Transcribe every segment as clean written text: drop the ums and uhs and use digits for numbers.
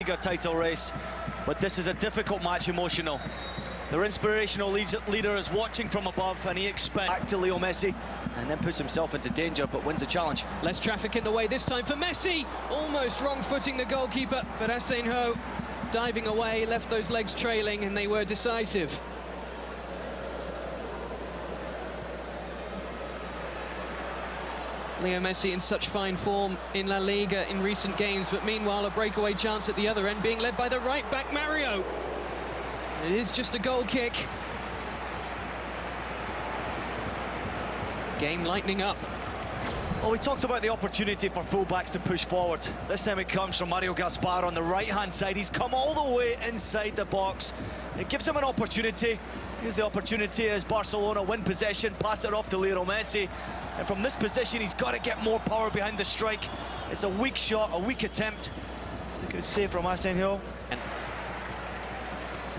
Liga title race, but this is a difficult match, emotional. Their inspirational leader is watching from above, and he expects back to Lionel Messi, and then puts himself into danger, but wins the challenge. Less traffic in the way this time for Messi, almost wrong-footing the goalkeeper, but Asenjo diving away, left those legs trailing, and they were decisive. Leo Messi in such fine form in La Liga in recent games, but meanwhile a breakaway chance at the other end being led by the right-back Mario. It is just a goal kick. Game lightening up. Well, we talked about the opportunity for fullbacks to push forward. This time it comes from Mario Gaspar on the right-hand side. He's come all the way inside the box. It gives him an opportunity. Here's the opportunity as Barcelona win possession, pass it off to Lionel Messi. And from this position, he's got to get more power behind the strike. It's a weak shot, a weak attempt. It's a good save from Asenjo. And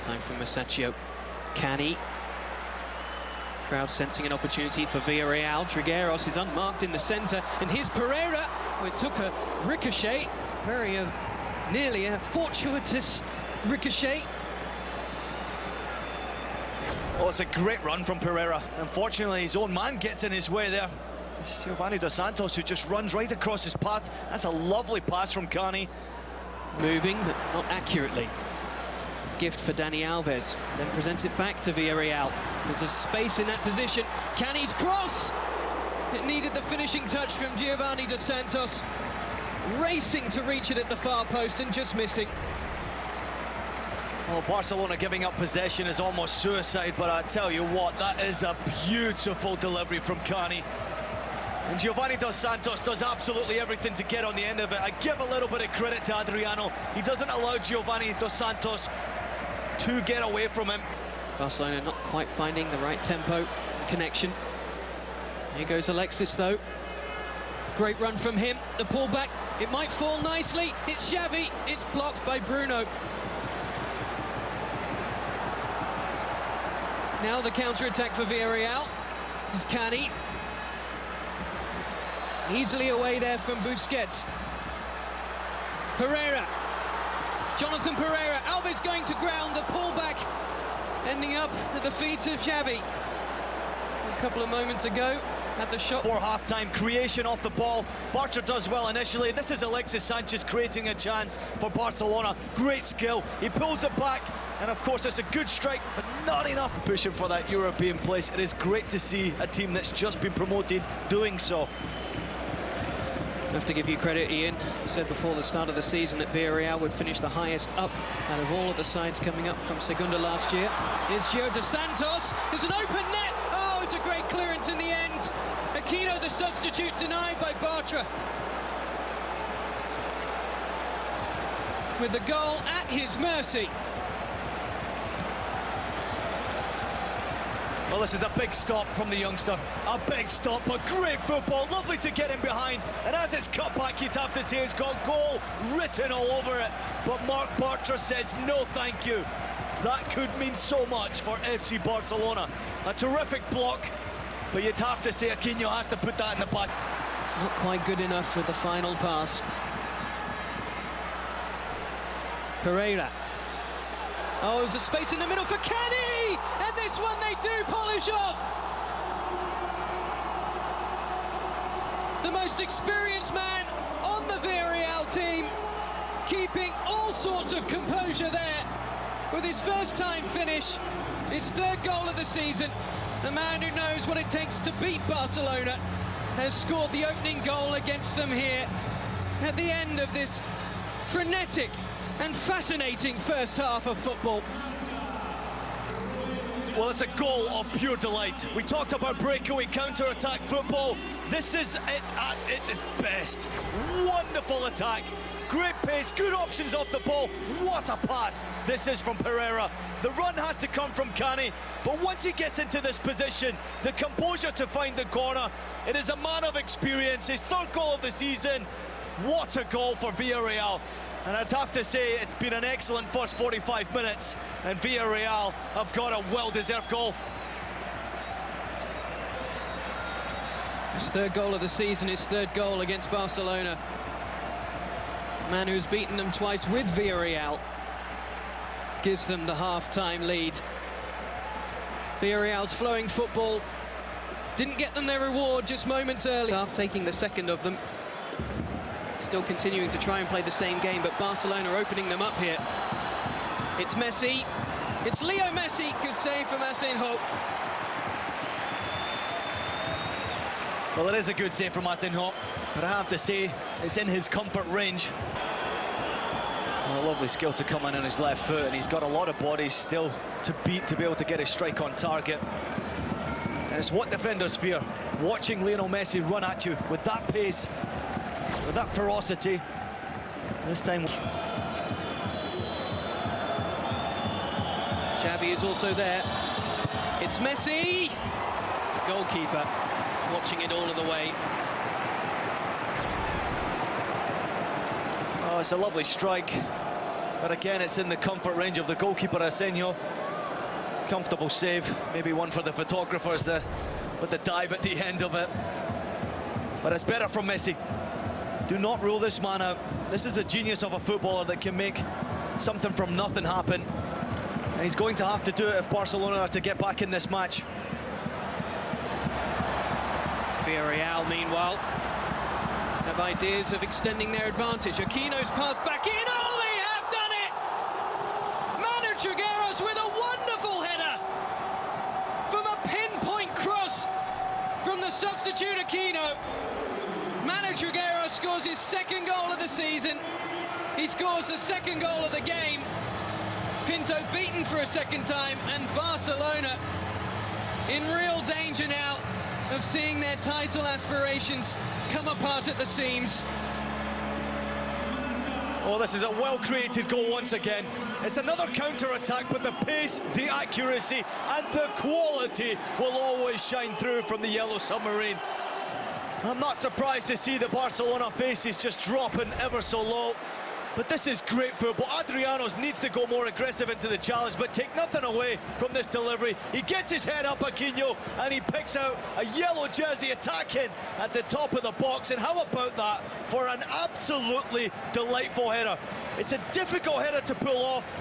time for Musacchio. Cani. Crowd sensing an opportunity for Villarreal. Trigueros is unmarked in the centre, and here's Pereira, who took a ricochet, very nearly a fortuitous ricochet. Well, it's a great run from Pereira. Unfortunately, his own man gets in his way there. It's Giovanni Dos Santos who just runs right across his path. That's a lovely pass from Cani. Moving, but not accurately. Gift for Dani Alves, then presents it back to Villarreal. There's a space in that position. Cani's cross! It needed the finishing touch from Giovanni Dos Santos. Racing to reach it at the far post and just missing. Well, Barcelona giving up possession is almost suicide, but I tell you what, that is a beautiful delivery from Cani. And Giovanni Dos Santos does absolutely everything to get on the end of it. I give a little bit of credit to Adriano. He doesn't allow Giovanni Dos Santos to get away from him. Barcelona not quite finding the right tempo and connection. Here goes Alexis, though. Great run from him. The pullback, it might fall nicely. It's Xavi, it's blocked by Bruno. Now the counter-attack for Villarreal is Cani. Easily away there from Busquets. Pereira. Jonathan Pereira. Alves going to ground. The pullback ending up at the feet of Xavi. A couple of moments ago, had the shot. For half-time creation off the ball. Bartra does well initially. This is Alexis Sanchez creating a chance for Barcelona. Great skill. He pulls it back. And of course, it's a good strike, but not enough pushing for that European place. It is great to see a team that's just been promoted doing so. I have to give you credit, Ian. You said before the start of the season that Villarreal would finish the highest up out of all of the sides coming up from Segunda last year. Here's Gio Dos Santos. There's an open net. Oh, it's a great clearance in the end. Aquino, the substitute, denied by Bartra. With the goal at his mercy. Well, this is a big stop from the youngster. A big stop, but great football. Lovely to get in behind. And as it's cut back, you'd have to say it's got goal written all over it. But Marc Bartra says no thank you. That could mean so much for FC Barcelona. A terrific block, but you'd have to say Aquino has to put that in the back. It's not quite good enough for the final pass. Pereira. Oh, there's a space in the middle for Cani! And this one they do polish off! The most experienced man on the Villarreal team, keeping all sorts of composure there with his first-time finish, his third goal of the season. The man who knows what it takes to beat Barcelona has scored the opening goal against them here at the end of this frenetic and fascinating first half of football. Well, it's a goal of pure delight. We talked about breakaway counter-attack football. This is it at its best. Wonderful attack. Great pace, good options off the ball. What a pass this is from Pereira. The run has to come from Cani, but once he gets into this position, the composure to find the corner. It is a man of experience, his third goal of the season. What a goal for Villarreal. And I'd have to say it's been an excellent first 45 minutes, and Villarreal have got a well-deserved goal. His third goal of the season, his third goal against Barcelona. Manu's beaten them twice with Villarreal. Gives them the half-time lead. Villarreal's flowing football didn't get them their reward just moments early. After taking the second of them. Still continuing to try and play the same game, but Barcelona opening them up here. It's Messi. It's Leo Messi. Good save from Asenjo. Well, it is a good save from Asenjo, but I have to say, it's in his comfort range. A lovely skill to come in on his left foot, and he's got a lot of bodies still to beat to be able to get a strike on target. And it's what defenders fear, watching Lionel Messi run at you with that pace, with that ferocity. This time... Xavi is also there. It's Messi! The goalkeeper watching it all of the way. Oh, it's a lovely strike. But again, it's in the comfort range of the goalkeeper, Asenjo. Comfortable save. Maybe one for the photographers with the dive at the end of it. But it's better from Messi. Do not rule this man out. This is the genius of a footballer that can make something from nothing happen. And he's going to have to do it if Barcelona are to get back in this match. Villarreal, meanwhile, have ideas of extending their advantage. Aquino's passed back in. Oh, they have done it! Manu Trigueros with a wonderful header from a pinpoint cross from the substitute Aquino. Manu Trigueros scores his second goal of the season. He scores the second goal of the game. Pinto beaten for a second time, and Barcelona in real danger now of seeing their title aspirations come apart at the seams. Oh, this is a well-created goal once again. It's another counter-attack, but the pace, the accuracy, and the quality will always shine through from the Yellow Submarine. I'm not surprised to see the Barcelona faces just dropping ever so low. But this is great football. Adrianos needs to go more aggressive into the challenge, but take nothing away from this delivery. He gets his head up, Aquino, and he picks out a yellow jersey attacking at the top of the box. And how about that for an absolutely delightful header? It's a difficult header to pull off,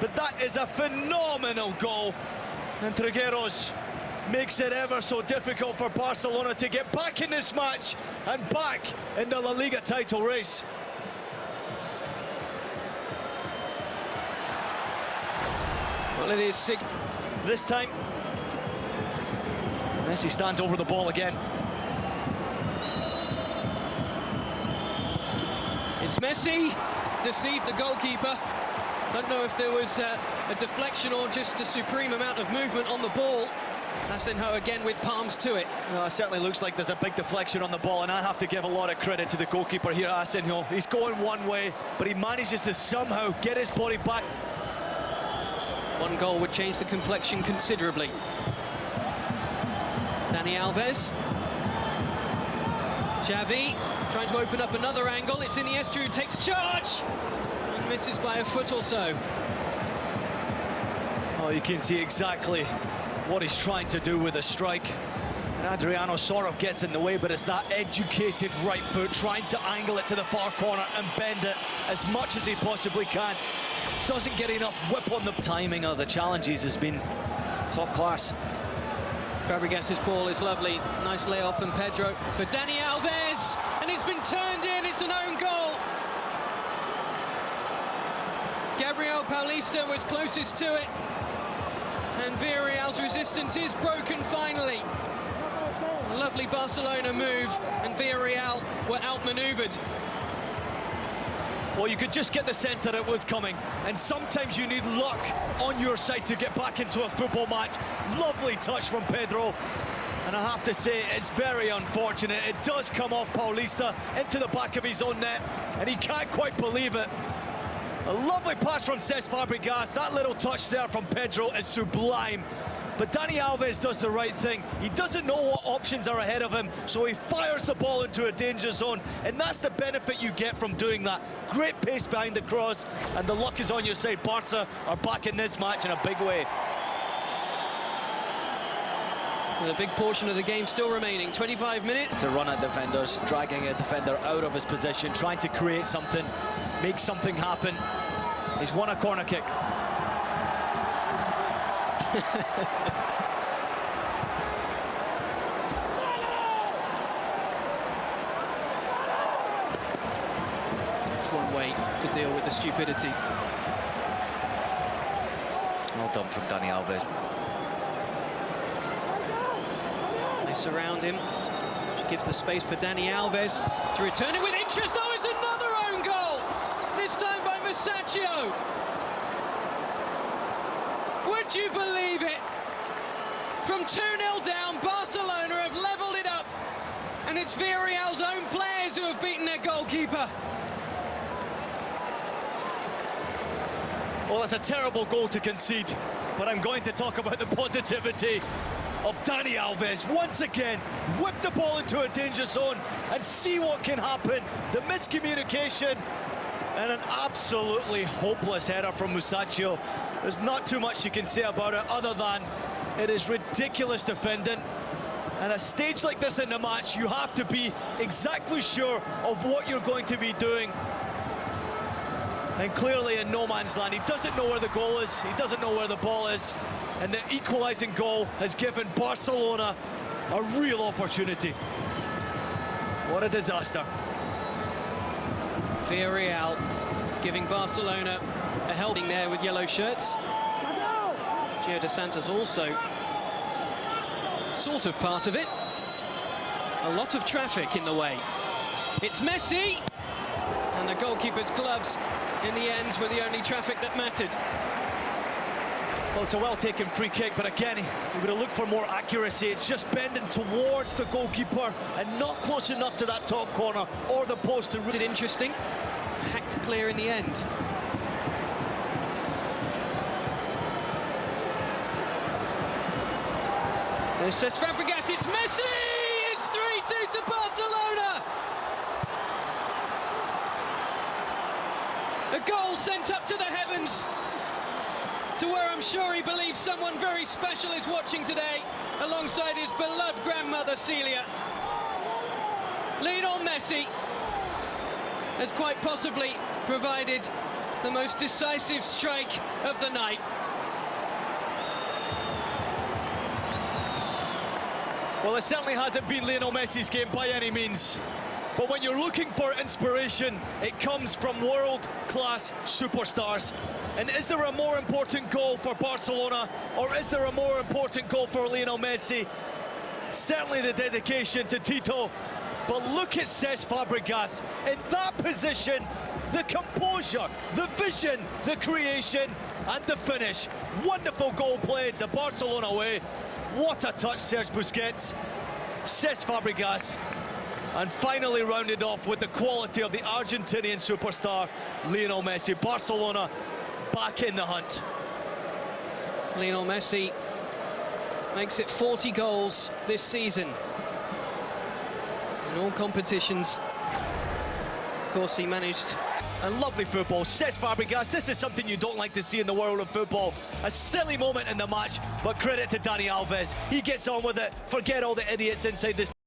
but that is a phenomenal goal. And Trigueros makes it ever so difficult for Barcelona to get back in this match and back in the La Liga title race. Well, it is this time. Messi stands over the ball again. It's Messi, deceived the goalkeeper. Don't know if there was a deflection or just a supreme amount of movement on the ball. Asenjo again with palms to it. It certainly looks like there's a big deflection on the ball, and I have to give a lot of credit to the goalkeeper here, Asenjo. He's going one way, but he manages to somehow get his body back. One goal would change the complexion considerably. Dani Alves. Xavi trying to open up another angle. It's Iniesta who takes charge and misses by a foot or so. Oh, you can see exactly what he's trying to do with a strike. And Adriano sort of gets in the way, but it's that educated right foot trying to angle it to the far corner and bend it as much as he possibly can. Doesn't get enough whip on the timing of the challenges has been top class. Fabregas's ball is lovely. Nice layoff from Pedro for Dani Alves, and it's been turned in. It's an own goal. Gabriel Paulista was closest to it, and Villarreal's resistance is broken finally. A lovely Barcelona move, and Villarreal were outmaneuvered. Well, you could just get the sense that it was coming, and sometimes you need luck on your side to get back into a football match. Lovely touch from Pedro, and I have to say it's very unfortunate. It does come off Paulista into the back of his own net, and he can't quite believe it. A lovely pass from Cesc Fabregas. That little touch there from Pedro is sublime. But Dani Alves does the right thing. He doesn't know what options are ahead of him, so he fires the ball into a danger zone, and that's the benefit you get from doing that. Great pace behind the cross, and the luck is on your side. Barca are back in this match in a big way. With a big portion of the game still remaining, 25 minutes. To run at defenders, dragging a defender out of his position, trying to create something, make something happen. He's won a corner kick. It's one way to deal with the stupidity. Well done from Dani Alves. They surround him, which gives the space for Dani Alves to return it with interest. Oh, it's another own goal! This time by Musacchio. Would you believe it? From 2-0 down, Barcelona have levelled it up, and it's Villarreal's own players who have beaten their goalkeeper. Well, that's a terrible goal to concede, but I'm going to talk about the positivity of Dani Alves. Once again, whip the ball into a danger zone and see what can happen. The miscommunication and an absolutely hopeless header from Musacchio. There's not too much you can say about it other than it is ridiculous defending. And at a stage like this in the match, you have to be exactly sure of what you're going to be doing. And clearly in no man's land. He doesn't know where the goal is, he doesn't know where the ball is, and the equalising goal has given Barcelona a real opportunity. What a disaster. Villarreal giving Barcelona a helping there with yellow shirts. Gio dos Santos also sort of part of it. A lot of traffic in the way. It's Messi, and the goalkeeper's gloves in the end were the only traffic that mattered. Well, it's a well-taken free kick, but again, he would have looked for more accuracy. It's just bending towards the goalkeeper and not close enough to that top corner or the post to... Did interesting, hacked clear in the end. There's Cesc Fabregas, it's Messi! It's 3-2 to Barcelona! A goal sent up to the heavens, to where I'm sure he believes someone very special is watching today, alongside his beloved grandmother Celia. Lionel Messi has quite possibly provided the most decisive strike of the night. Well, it certainly hasn't been Lionel Messi's game by any means. But when you're looking for inspiration, it comes from world-class superstars. And is there a more important goal for Barcelona, or is there a more important goal for Lionel Messi? Certainly the dedication to Tito, but look at Cesc Fabregas in that position, the composure, the vision, the creation, and the finish. Wonderful goal played the Barcelona way. What a touch, Serge Busquets, Cesc Fabregas, and finally rounded off with the quality of the Argentinian superstar, Lionel Messi. Barcelona back in the hunt. Lionel Messi makes it 40 goals this season in all competitions. Of course, he managed. And lovely football. Cesc Fabregas, this is something you don't like to see in the world of football. A silly moment in the match, but credit to Dani Alves. He gets on with it. Forget all the idiots inside this